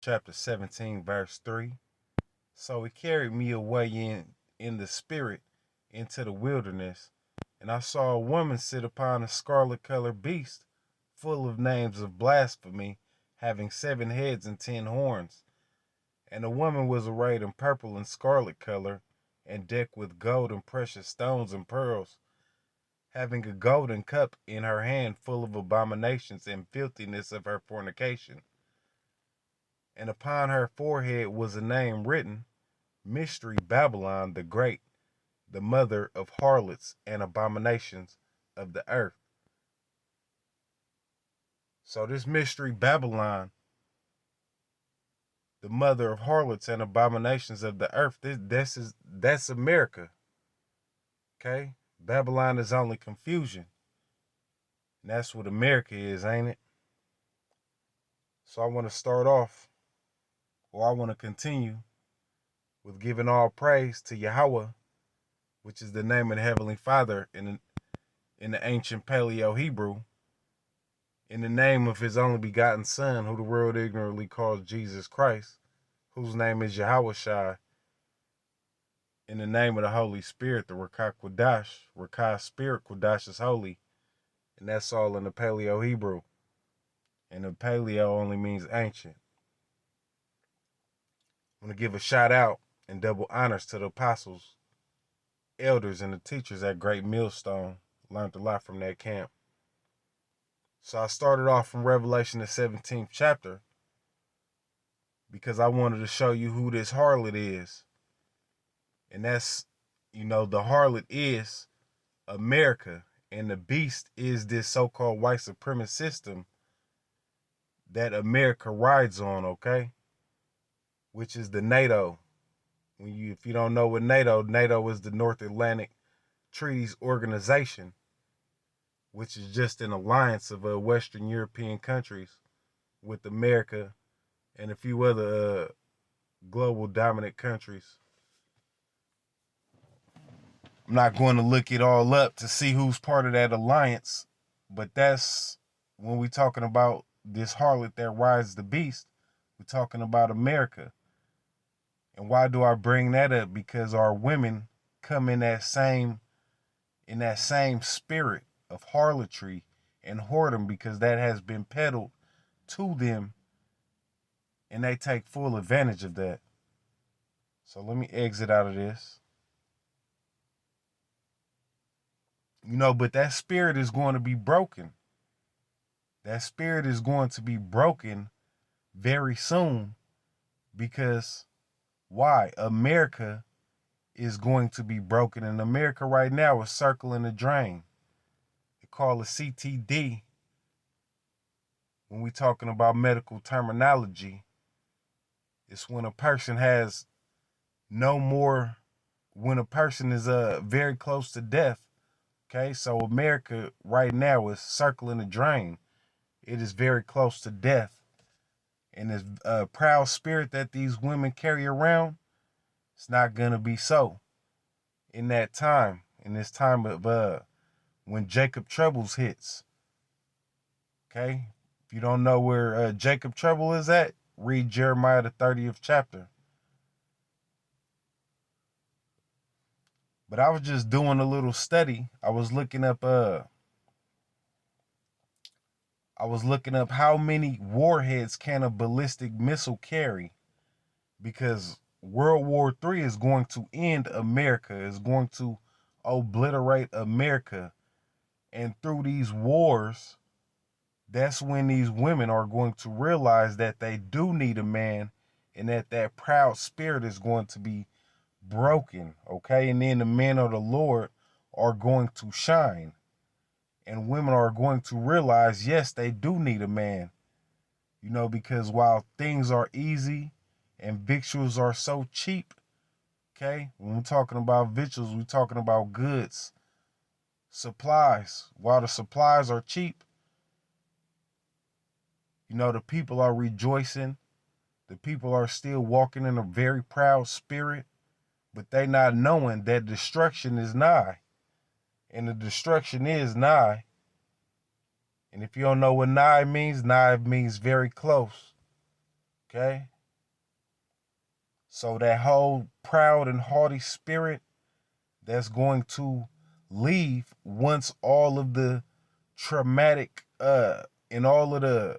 chapter 17, verse 3. So he carried me away in the spirit into the wilderness, and I saw a woman sit upon a scarlet colored beast, full of names of blasphemy, having 7 heads and 10 horns. And the woman was arrayed in purple and scarlet color, and decked with gold and precious stones and pearls, having a golden cup in her hand full of abominations and filthiness of her fornication. And upon her forehead was a name written, Mystery Babylon the Great, the mother of harlots and abominations of the earth. So this mystery Babylon, the mother of harlots and abominations of the earth, that's America. Okay? Babylon is only confusion. And that's what America is, ain't it? So I want to start off, or I want to continue with giving all praise to Yahweh, which is the name of the Heavenly Father in the ancient Paleo Hebrew, in the name of his only begotten Son, who the world ignorantly calls Jesus Christ, whose name is Yahweh Shai, in the name of the Holy Spirit, the Rakah Quadash. Rakah Spirit Quadash is holy, and that's all in the Paleo Hebrew. And the Paleo only means ancient. I want to give a shout out and double honors to the apostles, elders, and the teachers at Great Millstone. Learned a lot from that camp. So I started off from Revelation the 17th chapter because I wanted to show you who this harlot is. And that's, the harlot is America, and the beast is this so-called white supremacist system that America rides on, okay? Which is the NATO. If you don't know what NATO is the North Atlantic Treaties Organization, which is just an alliance of Western European countries with America and a few other global dominant countries. I'm not going to look it all up to see who's part of that alliance, but that's when we're talking about this harlot that rides the beast, we're talking about America. And why do I bring that up? Because our women come in that same spirit of harlotry and whoredom, because that has been peddled to them, and they take full advantage of that. So let me exit out of this. But that spirit is going to be broken. That spirit is going to be broken very soon, because why? America is going to be broken, and America right now is circling the drain. They call it CTD when we're talking about medical terminology. It's when a person has no more, when a person is very close to death. Okay, so America right now is circling the drain. It is very close to death. And this proud spirit that these women carry around, it's not going to be so in that time, in this time of when Jacob Troubles hits. Okay, if you don't know where Jacob Trouble is at, read Jeremiah the 30th chapter. But I was just doing a little study. I was looking up how many warheads can a ballistic missile carry, because World War III is going to end America, is going to obliterate America. And through these wars, that's when these women are going to realize that they do need a man, and that proud spirit is going to be broken, okay? And then the men of the Lord are going to shine. And women are going to realize, yes, they do need a man. Because while things are easy and victuals are so cheap, okay? When we're talking about victuals, we're talking about goods, supplies. While the supplies are cheap, the people are rejoicing. The people are still walking in a very proud spirit, but they not knowing that destruction is nigh. And the destruction is nigh. And if you don't know what nigh means very close. Okay? So that whole proud and haughty spirit that's going to leave once all of the traumatic and all of the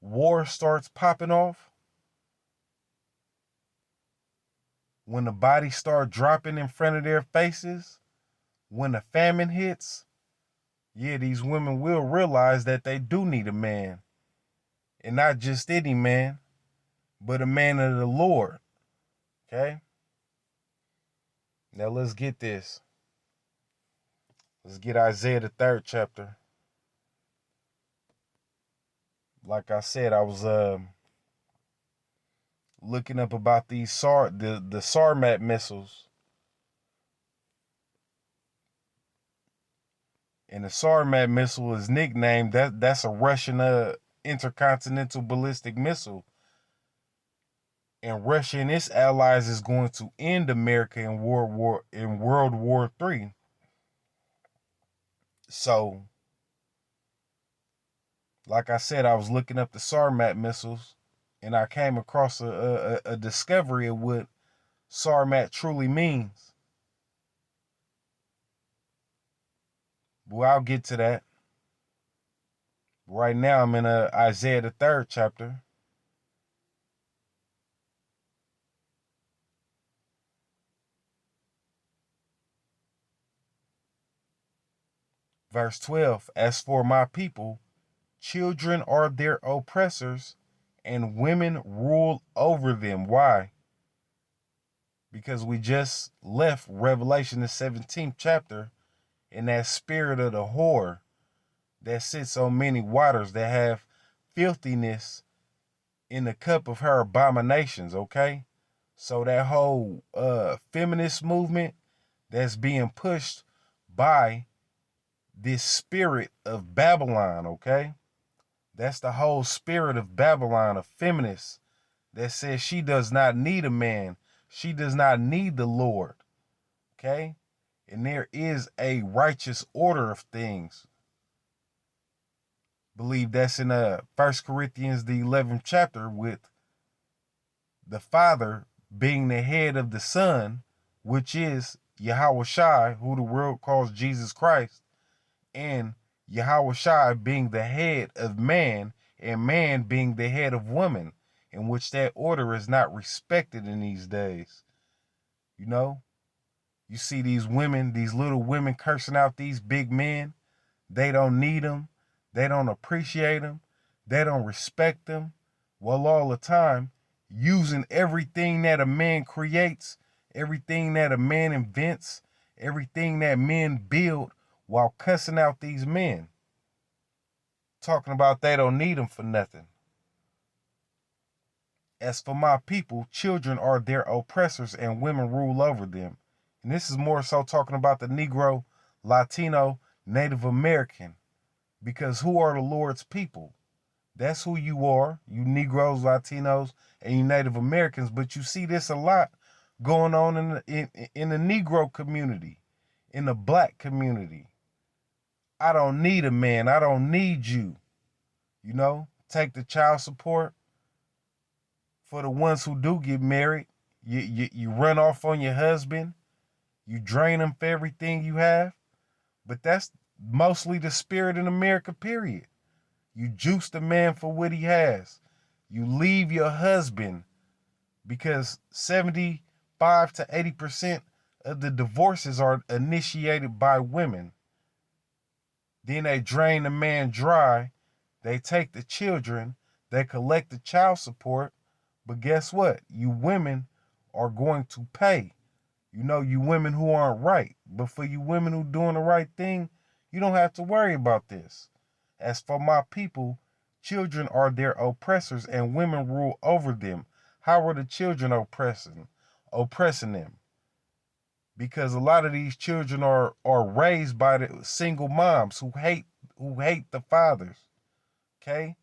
war starts popping off, when the bodies start dropping in front of their faces, when the famine hits, yeah, these women will realize that they do need a man. And not just any man, but a man of the Lord. Okay? Now let's get this. Let's get Isaiah the 3rd chapter. Like I said, I was looking up about these the Sarmat missiles. And the Sarmat missile is nicknamed that's a Russian intercontinental ballistic missile. And Russia and its allies is going to end America in World War III. So, like I said, I was looking up the Sarmat missiles, and I came across a discovery of what Sarmat truly means. Well, I'll get to that. Right now, I'm in Isaiah the 3rd chapter. Verse 12, as for my people, children are their oppressors, and women rule over them. Why? Because we just left Revelation, the 17th chapter, and that spirit of the whore that sits on many waters, that have filthiness in the cup of her abominations, okay? So that whole feminist movement that's being pushed by this spirit of Babylon, okay? That's the whole spirit of Babylon, of feminists, that says she does not need a man. She does not need the Lord, okay? And there is a righteous order of things. Believe that's in 1 Corinthians, the 11th chapter, with the Father being the head of the Son, which is Yahweh Shai, who the world calls Jesus Christ, and Yahweh Shai being the head of man, and man being the head of woman, in which that order is not respected in these days. You know, you see these women, these little women cursing out these big men. They don't need them. They don't appreciate them. They don't respect them. Well, all the time, using everything that a man creates, everything that a man invents, everything that men build, while cussing out these men. Talking about they don't need them for nothing. As for my people, children are their oppressors and women rule over them. And this is more so talking about the Negro, Latino, Native American. Because who are the Lord's people? That's who you are, you Negroes, Latinos, and you Native Americans. But you see this a lot going on in the Negro community, in the black community. I don't need a man. I don't need you. You know, take the child support for the ones who do get married. You run off on your husband. You drain him for everything you have. But that's mostly the spirit in America, period. You juice the man for what he has. You leave your husband because 75 to 80% of the divorces are initiated by women. Then they drain the man dry. They take the children. They collect the child support. But guess what? You women are going to pay. You know, you women who aren't right. But for you women who doing the right thing, you don't have to worry about this. As for my people, children are their oppressors and women rule over them. How are the children oppressing them? Because a lot of these children are raised by the single moms who hate the fathers. Okay?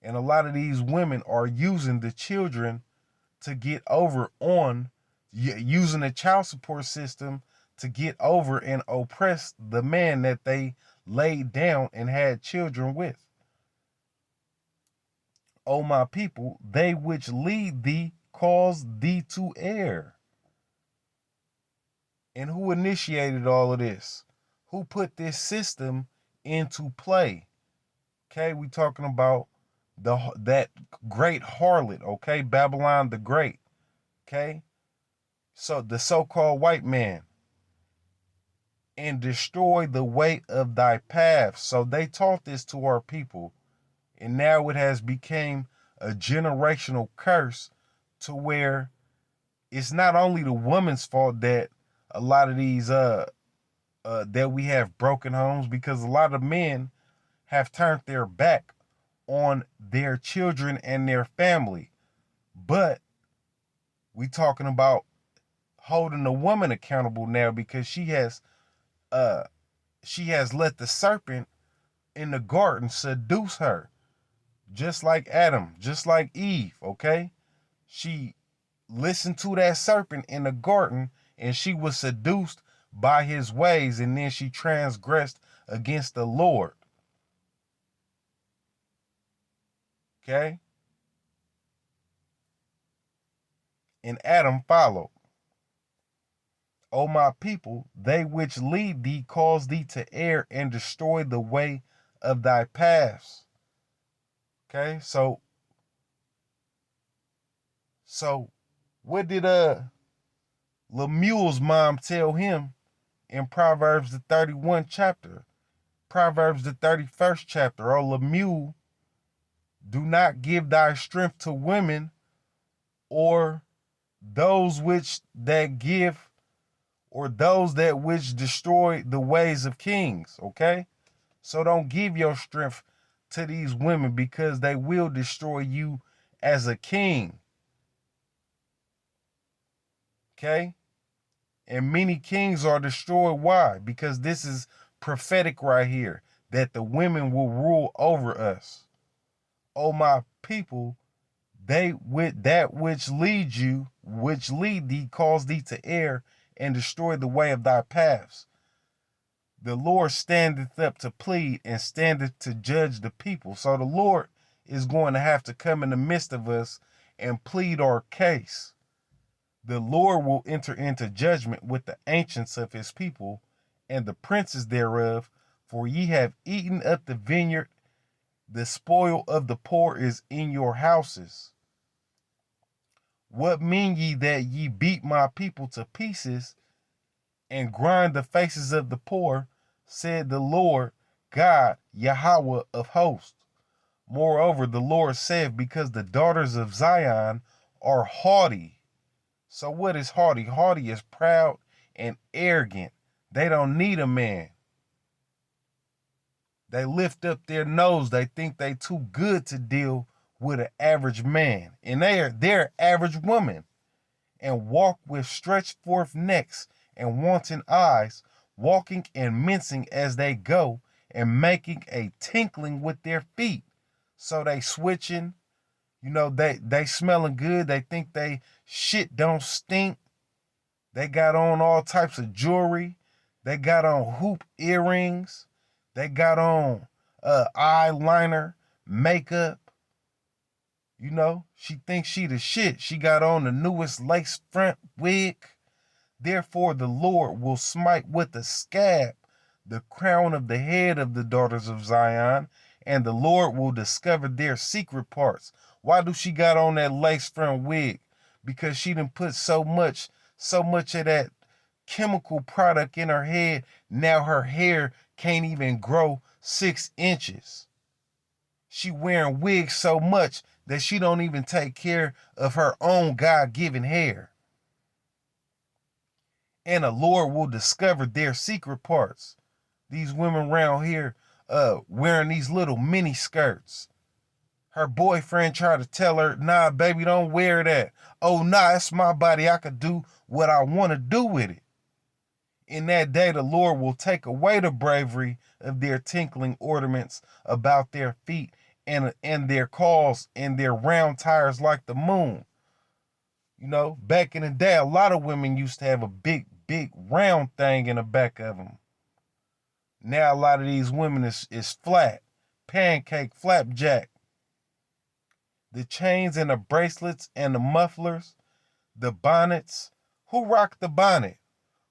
And a lot of these women are using the children to get over on using the child support system to get over and oppress the man that they laid down and had children with. O my people, they which lead thee cause thee to err. And who initiated all of this? Who put this system into play? Okay, we talking about that great harlot, okay, Babylon the Great, okay? So the so-called white man, and destroy the way of thy paths. So they taught this to our people, and now it has become a generational curse to where it's not only the woman's fault that a lot of these that we have broken homes, because a lot of men have turned their back on their children and their family. But we talking about holding the woman accountable now, because uh she has let the serpent in the garden seduce her, just like Adam, just like Eve, okay? She listened to that serpent in the garden, and she was seduced by his ways, and then she transgressed against the Lord. Okay? And Adam followed. O my people, they which lead thee cause thee to err and destroy the way of thy paths. Okay? So what did Lemuel's mom tell him in Proverbs the 31 chapter? Proverbs the 31st chapter. O Lemuel, do not give thy strength to women, or those which that give, or those that which destroy the ways of kings. Okay? So don't give your strength to these women, because they will destroy you as a king. Okay? And many kings are destroyed. Why? Because this is prophetic right here, that the women will rule over us. O my people, they with that which lead you, which lead thee, cause thee to err and destroy the way of thy paths. The Lord standeth up to plead and standeth to judge the people. So the Lord is going to have to come in the midst of us and plead our case. The Lord will enter into judgment with the ancients of his people and the princes thereof, for ye have eaten up the vineyard, the spoil of the poor is in your houses. What mean ye that ye beat my people to pieces and grind the faces of the poor, said the Lord God, Yahweh of hosts. Moreover, the Lord said, because the daughters of Zion are haughty. So what is haughty? Haughty is proud and arrogant. They don't need a man. They lift up their nose. They think they too good to deal with an average man. And they're average woman. And walk with stretched forth necks and wanton eyes, walking and mincing as they go, and making a tinkling with their feet. So they switching, they smelling good. They think they shit don't stink. They got on all types of jewelry. They got on hoop earrings. They got on eyeliner, makeup. She thinks she the shit. She got on the newest lace front wig. Therefore the Lord will smite with a scab the crown of the head of the daughters of Zion, and the Lord will discover their secret parts. Why do she got on that lace front wig? Because she done put so much of that chemical product in her head. Now her hair can't even grow 6 inches. She wearing wigs so much that she don't even take care of her own God-given hair. And the Lord will discover their secret parts. These women around here wearing these little mini skirts. Her boyfriend tried to tell her, nah, baby, don't wear that. Oh, nah, it's my body. I could do what I want to do with it. In that day, the Lord will take away the bravery of their tinkling ornaments about their feet, and their calls and their round tires like the moon. Back in the day, a lot of women used to have a big round thing in the back of them. Now a lot of these women is flat, pancake, flapjack. The chains and the bracelets and the mufflers, the bonnets. Who rocked the bonnet?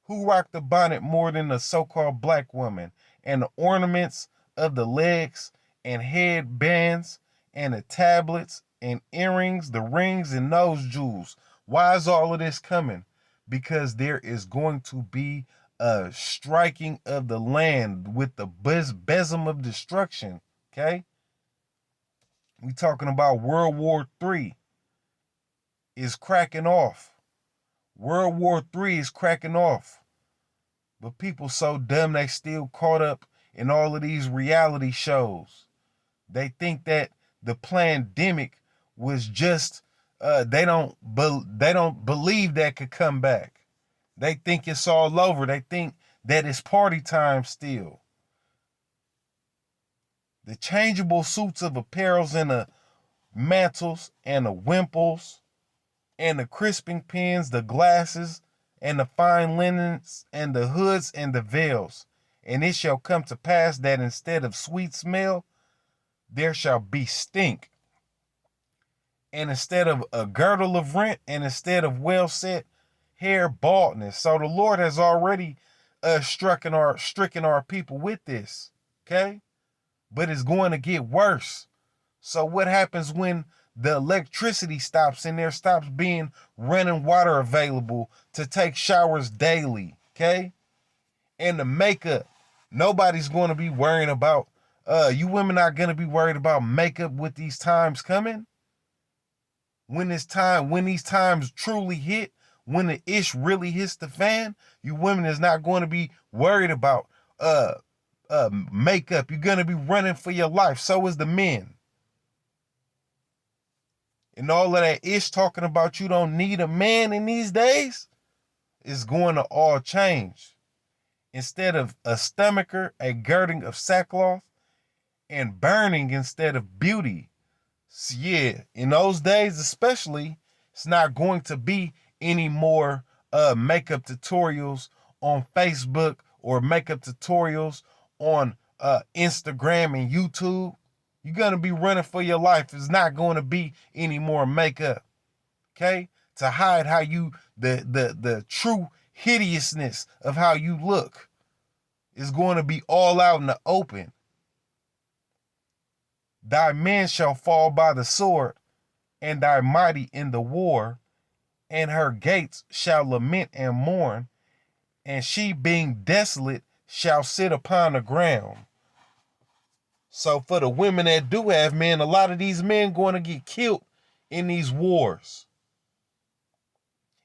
Who rocked the bonnet more than the so-called black woman? And the ornaments of the legs and headbands and the tablets and earrings, the rings and nose jewels. Why is all of this coming? Because there is going to be a striking of the land with the besom of destruction. Okay? We talking about World War III is cracking off. World War III is cracking off. But people so dumb they still caught up in all of these reality shows. They think that the pandemic was just they don't believe that could come back. They think it's all over. They think that it's party time still. The changeable suits of apparels and the mantles and the wimples and the crisping pins, the glasses and the fine linens and the hoods and the veils. And it shall come to pass that instead of sweet smell, there shall be stink. And instead of a girdle of rent, and instead of well set hair, baldness. So the Lord has already stricken our people with this. Okay? But it's going to get worse. So what happens when the electricity stops and there stops being running water available to take showers daily? Okay? And the makeup. Nobody's going to be worrying about, you women are going to be worried about makeup with these times coming. When these times truly hit, when the ish really hits the fan, you women is not going to be worried about makeup. You're going to be running for your life. So is the men. And all of that ish talking about you don't need a man in these days is going to all change. Instead of a stomacher, a girding of sackcloth, and burning instead of beauty. So yeah, in those days especially, it's not going to be any more makeup tutorials on Facebook or makeup tutorials on Instagram and YouTube. You're going to be running for your life. It's not going to be any more makeup. Okay? To hide how you, the true hideousness of how you look is going to be all out in the open. Thy men shall fall by the sword, and thy mighty in the war, and her gates shall lament and mourn, and she being desolate shall sit upon the ground. So for the women that do have men, a lot of these men going to get killed in these wars.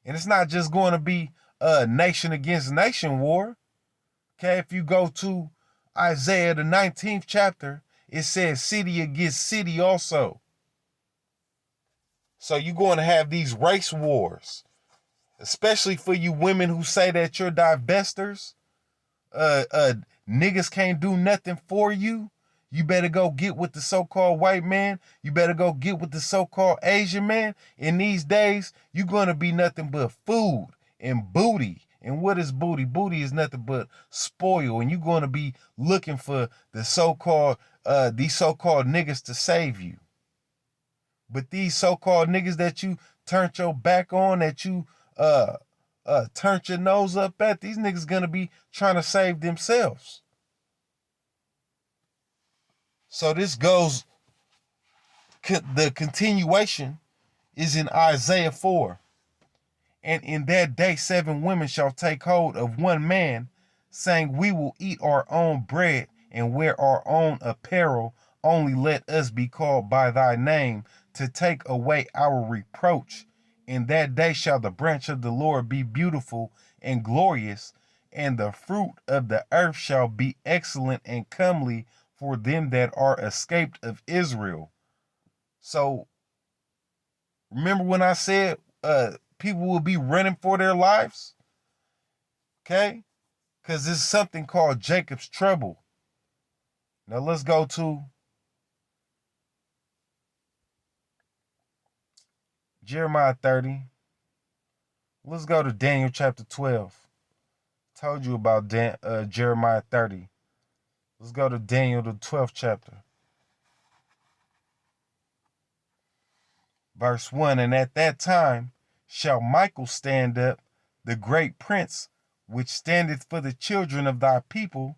And it's not just going to be a nation against nation war. Okay, if you go to Isaiah, the 19th chapter, it says city against city also. So you're going to have these race wars, especially for you women who say that you're divestors. Niggas can't do nothing for you. You better go get with the so-called white man. You better go get with the so-called Asian man. In these days, you're going to be nothing but food and booty. And what is booty? Booty is nothing but spoil. And you're going to be looking for the so-called, these so-called niggas to save you. But these so-called niggas that you turned your back on, that you turned your nose up at, these niggas gonna be trying to save themselves. So this goes, the continuation is in Isaiah 4. And in that day 7 women shall take hold of one man, saying, we will eat our own bread and wear our own apparel. Only let us be called by thy name, to take away our reproach. In that day shall the branch of the Lord be beautiful and glorious, and the fruit of the earth shall be excellent and comely for them that are escaped of Israel. So remember when I said people will be running for their lives? Okay? Because there's something called Jacob's trouble. Now let's go to Jeremiah 30. Let's go to Daniel chapter 12. Told you about Jeremiah 30. Let's go to Daniel, the 12th chapter. Verse 1, and at that time shall Michael stand up, the great prince, which standeth for the children of thy people.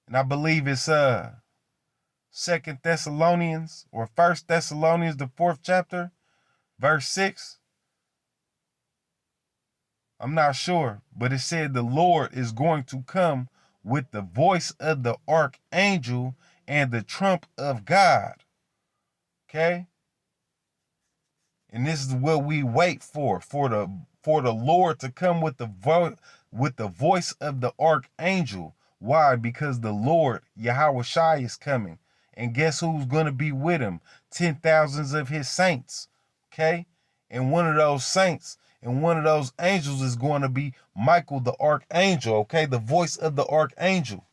And I believe it's Second Thessalonians or First Thessalonians, the 4th chapter, verse 6. I'm not sure, but it said the Lord is going to come with the voice of the archangel and the trump of God. Okay? And this is what we wait for the Lord to come with the voice of the archangel. Why? Because the Lord, Yahweh Shai, is coming. And guess who's going to be with him? 10,000s of his saints. Okay? And one of those saints and one of those angels is going to be Michael the archangel. Okay? The voice of the archangel.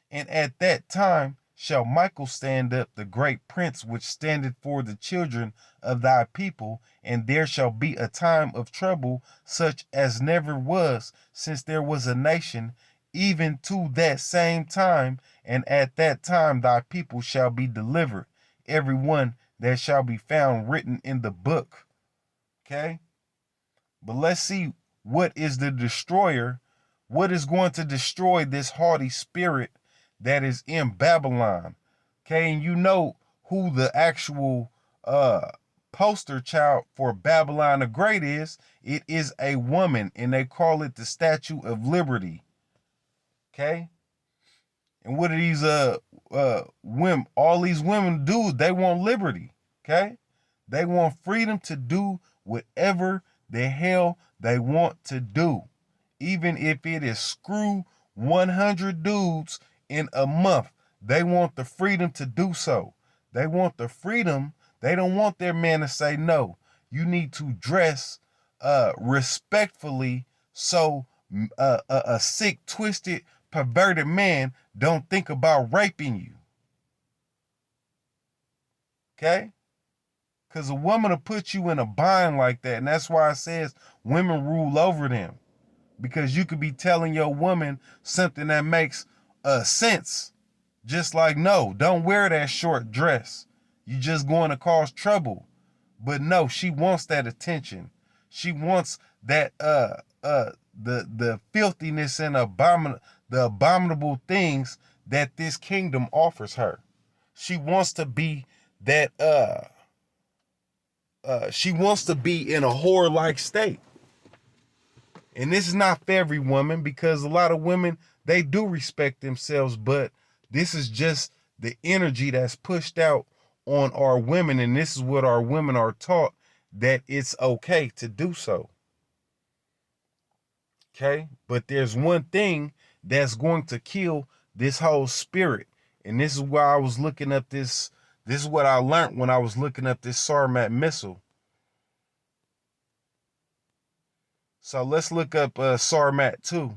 And at that time shall Michael stand up, the great prince, which standeth for the children of thy people, and there shall be a time of trouble, such as never was since there was a nation, even to that same time. And at that time thy people shall be delivered, every one that shall be found written in the book. Okay? But let's see what is the destroyer, what is going to destroy this haughty spirit that is in Babylon. Okay, and you know who the actual poster child for Babylon the Great is. It is a woman, and they call it the Statue of Liberty. Okay? And what are these women, all these women do? They want liberty. Okay? They want freedom to do whatever the hell they want to do. Even if it is screw 100 dudes in a month, they want the freedom to do so. They want the freedom. They don't want their man to say no. You need to dress respectfully so a sick, twisted, perverted man don't think about raping you. Okay? Because a woman will put you in a bind like that. And that's why it says women rule over them. Because you could be telling your woman something that makes sense. Just like, no, don't wear that short dress. You just going to cause trouble. But no, she wants that attention. She wants that the filthiness and the abominable things that this kingdom offers her. She wants to be that she wants to be in a whore-like state. And this is not for every woman, because a lot of women, they do respect themselves, but this is just the energy that's pushed out on our women, and this is what our women are taught, that it's okay to do so. Okay? But there's one thing that's going to kill this whole spirit. And this is why I was looking up this is what I learned when I was looking up this Sarmat missile. So let's look up Sarmat 2.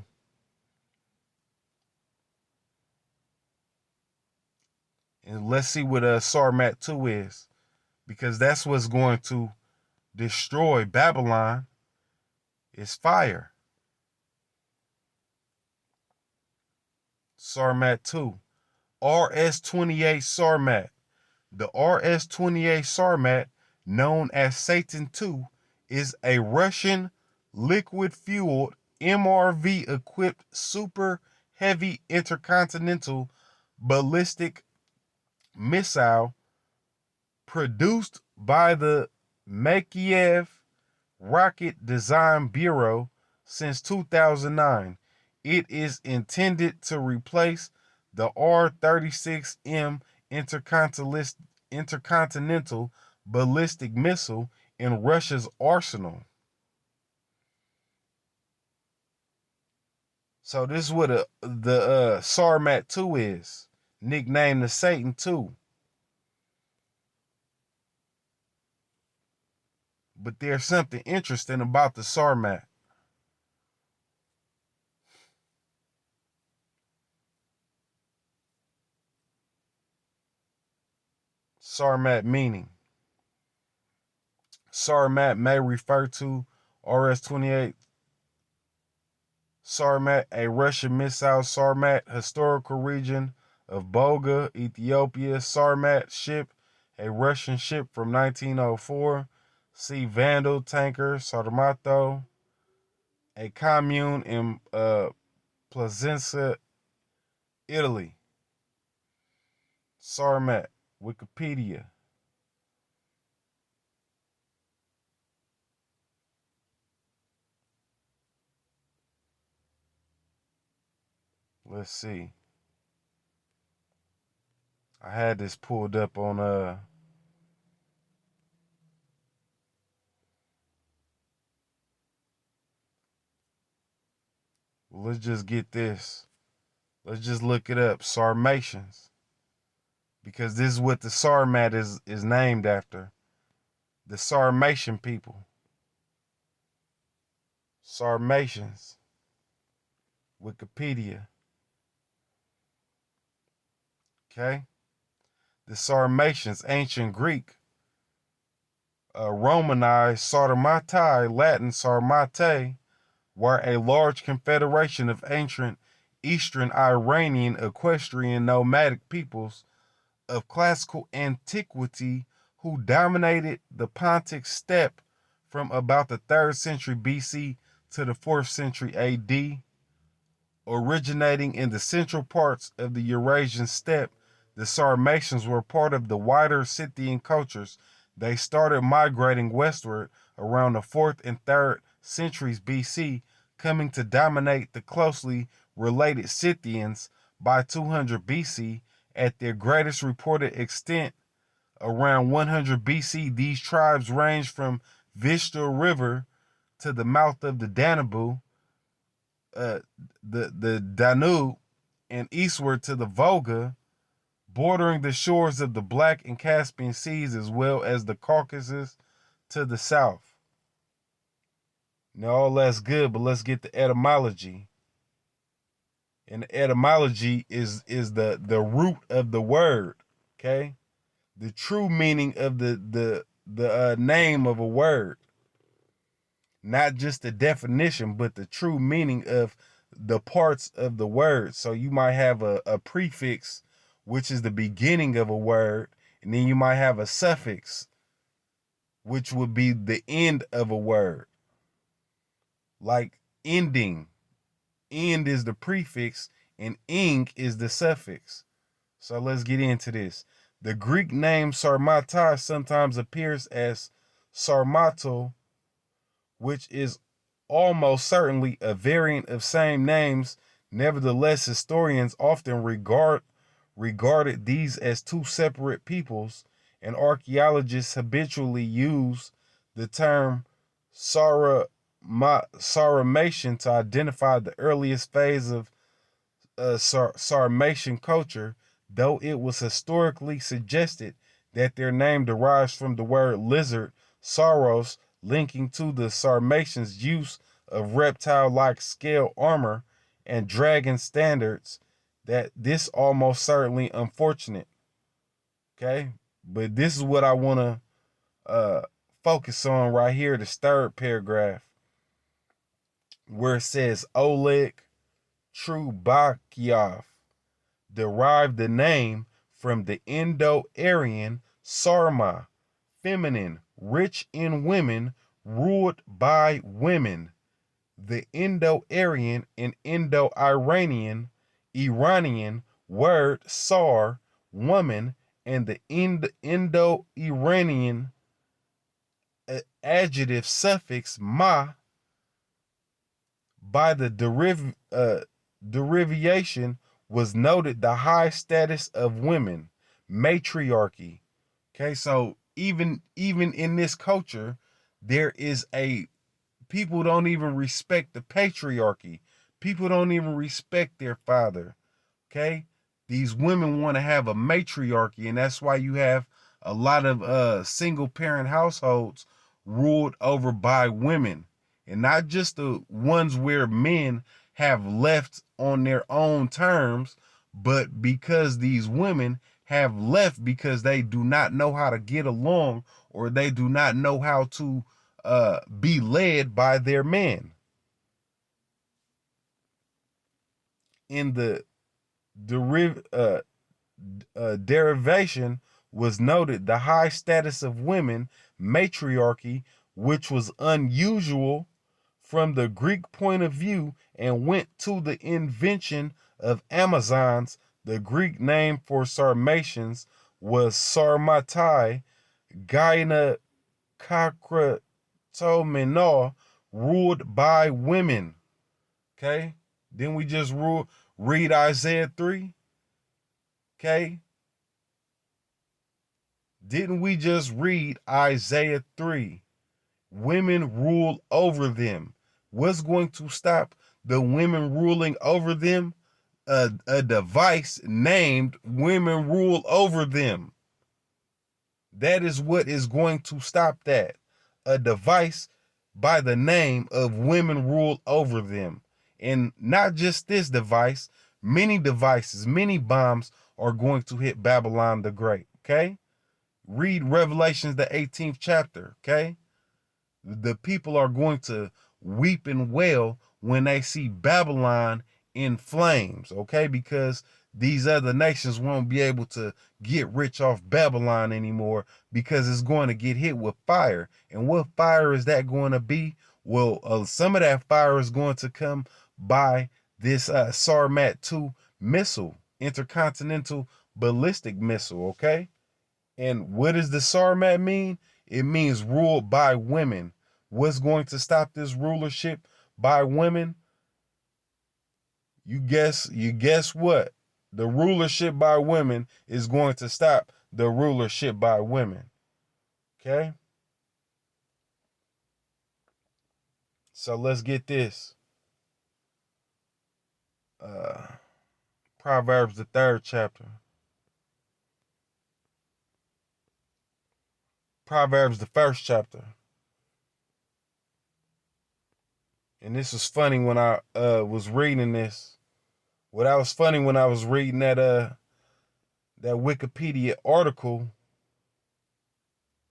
And let's see what Sarmat 2 is. Because that's what's going to destroy Babylon, is fire. Sarmat 2. RS-28 Sarmat. The RS-28 Sarmat, known as Satan II, is a Russian liquid-fueled MRV-equipped super heavy intercontinental ballistic missile produced by the Makiyev Rocket Design Bureau since 2009. It is intended to replace the R-36M intercontinental ballistic missile in Russia's arsenal. So this is what the Sarmat 2 is, nicknamed the Satan 2. But there's something interesting about the Sarmat. Sarmat meaning. Sarmat may refer to RS-28 Sarmat, a Russian missile. Sarmat, historical region of Volga, Ethiopia. Sarmat ship a Russian ship from 1904. C. Vandal tanker Sarmato, a commune in Placenza, Italy. Sarmat, Wikipedia. Let's see. I had this pulled up on let's just get this. Let's just look it up. Sarmatians. Because this is what the Sarmat is named after. The Sarmatian people. Sarmatians. Wikipedia. Okay? The Sarmatians, ancient Greek, Romanized Sarmatai, Latin Sarmate, were a large confederation of ancient Eastern Iranian equestrian nomadic peoples of classical antiquity who dominated the Pontic steppe from about the 3rd century BC to the 4th century AD. Originating in the central parts of the Eurasian steppe, the Sarmatians were part of the wider Scythian cultures. They started migrating westward around the 4th and 3rd centuries BC, coming to dominate the closely related Scythians by 200 BC. At their greatest reported extent, around 100 BC, these tribes ranged from Vistula River to the mouth of the Danube, uh, the Danube, and eastward to the Volga, bordering the shores of the Black and Caspian Seas, as well as the Caucasus to the south. Now, all that's good, but let's get the etymology. And the etymology is the root of the word. Okay, the true meaning of the name of a word, not just the definition, but the true meaning of the parts of the word. So you might have a prefix, which is the beginning of a word, and then you might have a suffix, which would be the end of a word, like ending. End is the prefix, and ing is the suffix. So let's get into this. The Greek name Sarmatai sometimes appears as Sarmato, which is almost certainly a variant of same names. Nevertheless, historians often regarded these as two separate peoples, and archaeologists habitually use the term Sarmatian to identify the earliest phase of Sarmatian culture, though it was historically suggested that their name derives from the word lizard, Saros, linking to the Sarmatians' use of reptile-like scale armor and dragon standards. That this almost certainly unfortunate. Okay, but this is what I want to focus on right here. The third paragraph, where it says Oleg Trubakyov derived the name from the Indo-Aryan Sarma, feminine, rich in women, ruled by women. The Indo-Aryan and Iranian word sar, woman, and the Indo-Iranian adjective suffix ma, by the derivation, was noted the high status of women, matriarchy. Okay, so even in this culture, there is a people don't even respect the patriarchy. People don't even respect their father. Okay, these women want to have a matriarchy, and that's why you have a lot of single parent households ruled over by women, and not just the ones where men have left on their own terms, but because these women have left because they do not know how to get along, or they do not know how to be led by their men. In the derivation, was noted the high status of women, matriarchy, which was unusual from the Greek point of view, and went to the invention of Amazons. The Greek name for Sarmatians was Sarmatai, gynecokratomena, ruled by women. Okay? Then we just read Isaiah 3. Okay? Didn't we just read Isaiah 3? Women rule over them. What's going to stop the women ruling over them? A device named Women Rule Over Them. That is what is going to stop that. A device by the name of Women Rule Over Them. And not just this device, many devices, many bombs are going to hit Babylon the Great. Okay? Read Revelations, the 18th chapter. Okay? The people are going to weep and wail when they see Babylon in flames, okay? Because these other nations won't be able to get rich off Babylon anymore because it's going to get hit with fire. And what fire is that going to be? Well, some of that fire is going to come by this Sarmat 2 missile, intercontinental ballistic missile, okay? And what does the Sarmat mean? It means ruled by women. What's going to stop this rulership by women? You guess what? The rulership by women is going to stop the rulership by women. Okay? So let's get this. Proverbs, the 3rd chapter. Proverbs, the 1st chapter. And this was funny when I was reading this. That was funny when I was reading that Wikipedia article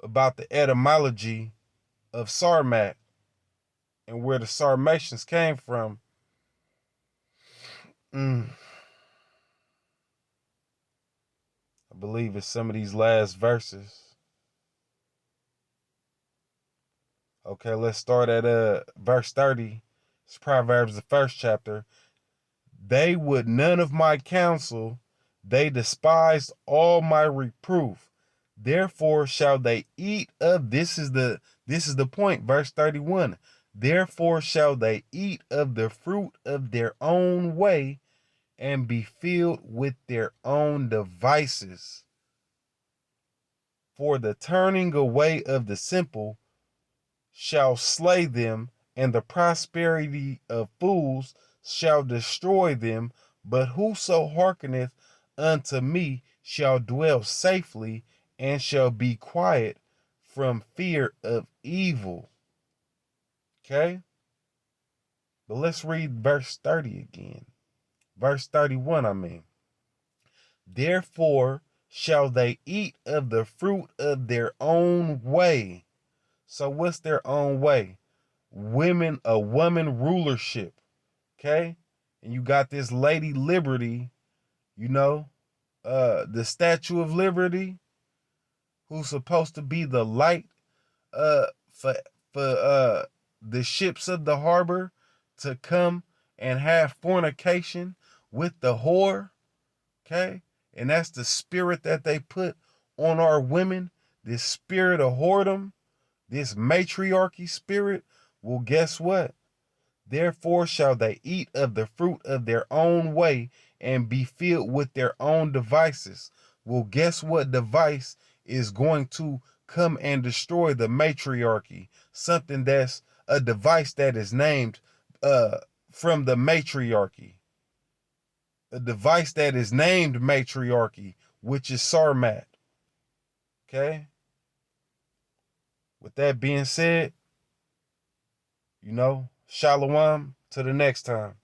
about the etymology of Sarmat and where the Sarmatians came from. I believe it's some of these last verses. Okay, let's start at verse 30. It's Proverbs, the 1st chapter. They would none of my counsel, they despised all my reproof. Therefore shall they eat of, this is the point, verse 31. Therefore shall they eat of the fruit of their own way and be filled with their own devices. For the turning away of the simple shall slay them, and the prosperity of fools shall destroy them. But whoso hearkeneth unto me shall dwell safely, and shall be quiet from fear of evil. Okay? But let's read verse 30 again. Verse 31, I mean. Therefore shall they eat of the fruit of their own way. So what's their own way? A woman rulership. Okay? And you got this Lady Liberty, the Statue of Liberty, who's supposed to be the light for the ships of the harbor to come and have fornication with the whore. Okay? And that's the spirit that they put on our women, this spirit of whoredom, this matriarchy spirit. Well, guess what? Therefore shall they eat of the fruit of their own way and be filled with their own devices. Well, guess what device is going to come and destroy the matriarchy? Something that's a device that is named from the matriarchy. A device that is named matriarchy, which is Sarmat. Okay? With that being said, shalom, to the next time.